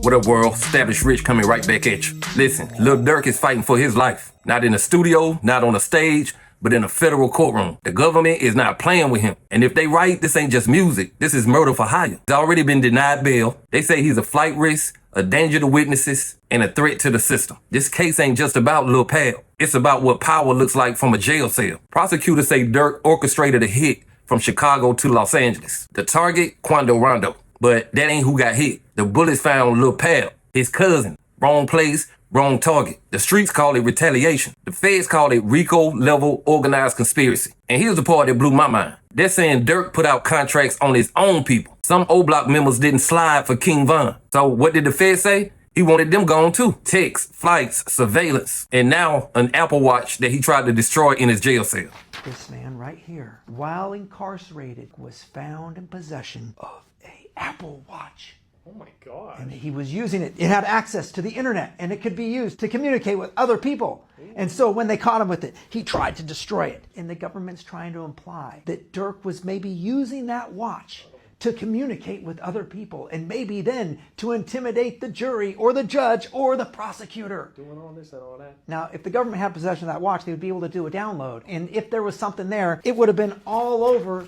What up, world? Established Rich coming right back at you. Listen, Lil Durk is fighting for his life. Not in the studio, not on a stage, but in a federal courtroom. The government is not playing with him. And if they right, this ain't just music. This is murder for hire. He's already been denied bail. They say he's a flight risk, a danger to witnesses, and a threat to the system. This case ain't just about Lil Pal. It's about what power looks like from a jail cell. Prosecutors say Durk orchestrated a hit from Chicago to Los Angeles. The target, Quando Rondo. But that ain't who got hit. The bullets found Lil Pal, his cousin. Wrong place, wrong target. The streets call it retaliation. The feds call it RICO-level organized conspiracy. And here's the part that blew my mind. They're saying Durk put out contracts on his own people. Some O-Block members didn't slide for King Von. So what did the feds say? He wanted them gone too. Texts, flights, surveillance, and now an Apple Watch that he tried to destroy in his jail cell. This man right here, while incarcerated, was found in possession of an Apple Watch. Oh my God. And he was using it. It had access to the internet, and it could be used to communicate with other people. And so when they caught him with it, he tried to destroy it. And the government's trying to imply that Durk was maybe using that watch to communicate with other people, and maybe then to intimidate the jury or the judge or the prosecutor. Doing all this and all that. Now, if the government had possession of that watch, they would be able to do a download. And if there was something there, it would have been all over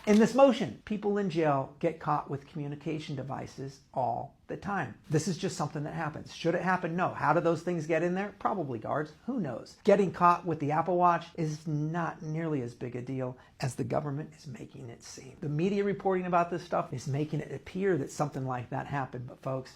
in this motion. People in jail get caught with communication devices all the time. This is just something that happens. Should it happen? No. How do those things get in there? Probably guards. Who knows? Getting caught with the Apple Watch is not nearly as big a deal as the government is making it seem. The media reporting about this stuff is making it appear that something like that happened, but folks,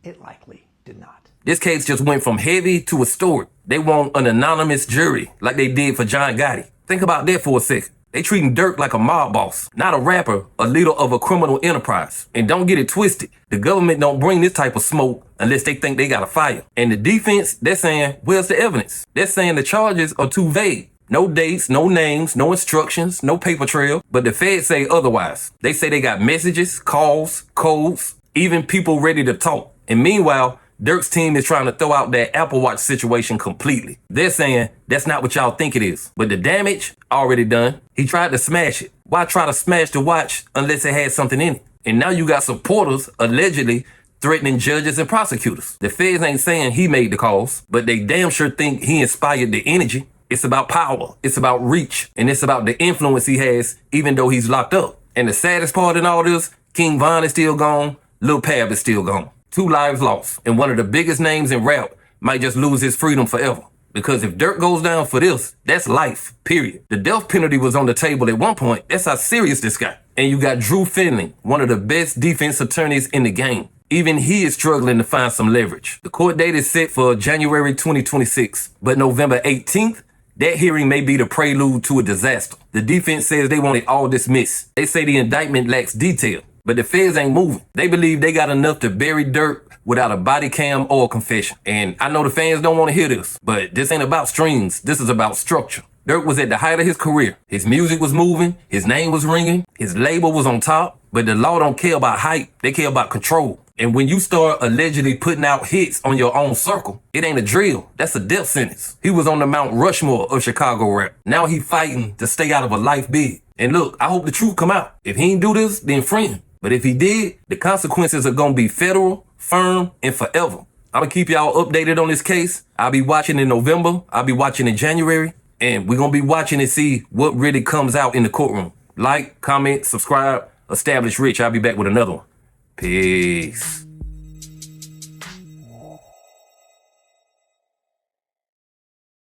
it likely did not. This case just went from heavy to historic. They want an anonymous jury like they did for John Gotti. Think about that for a second. They treating Durk like a mob boss, not a rapper, a leader of a criminal enterprise. And don't get it twisted. The government don't bring this type of smoke unless they think they got a fire. And the defense, they're saying, where's the evidence? They're saying the charges are too vague. No dates, no names, no instructions, no paper trail. But the feds say otherwise. They say they got messages, calls, codes, even people ready to talk. And meanwhile, Durk's team is trying to throw out that Apple Watch situation completely. They're saying that's not what y'all think it is. But the damage already done. He tried to smash it. Why try to smash the watch unless it had something in it? And now you got supporters allegedly threatening judges and prosecutors. The feds ain't saying he made the calls, but they damn sure think he inspired the energy. It's about power. It's about reach. And it's about the influence he has even though he's locked up. And the saddest part in all this, King Von is still gone. Lil Pab is still gone. 2 lives lost, and one of the biggest names in rap might just lose his freedom forever. Because if Durk goes down for this, that's life, period. The death penalty was on the table at one point. That's how serious this got. And you got Drew Finley, one of the best defense attorneys in the game. Even he is struggling to find some leverage. The court date is set for January 2026, but November 18th, that hearing may be the prelude to a disaster. The defense says they want it all dismissed. They say the indictment lacks detail. But the feds ain't moving. They believe they got enough to bury Durk without a body cam or a confession. And I know the fans don't want to hear this, but this ain't about strings. This is about structure. Durk was at the height of his career. His music was moving. His name was ringing. His label was on top. But the law don't care about hype. They care about control. And when you start allegedly putting out hits on your own circle, it ain't a drill. That's a death sentence. He was on the Mount Rushmore of Chicago rap. Now he fighting to stay out of a life bid. And look, I hope the truth come out. If he ain't do this, then free him. But if he did, the consequences are going to be federal, firm, and forever. I'm going to keep y'all updated on this case. I'll be watching in November. I'll be watching in January. And we're going to be watching and see what really comes out in the courtroom. Like, comment, subscribe, Established Rich. I'll be back with another one. Peace.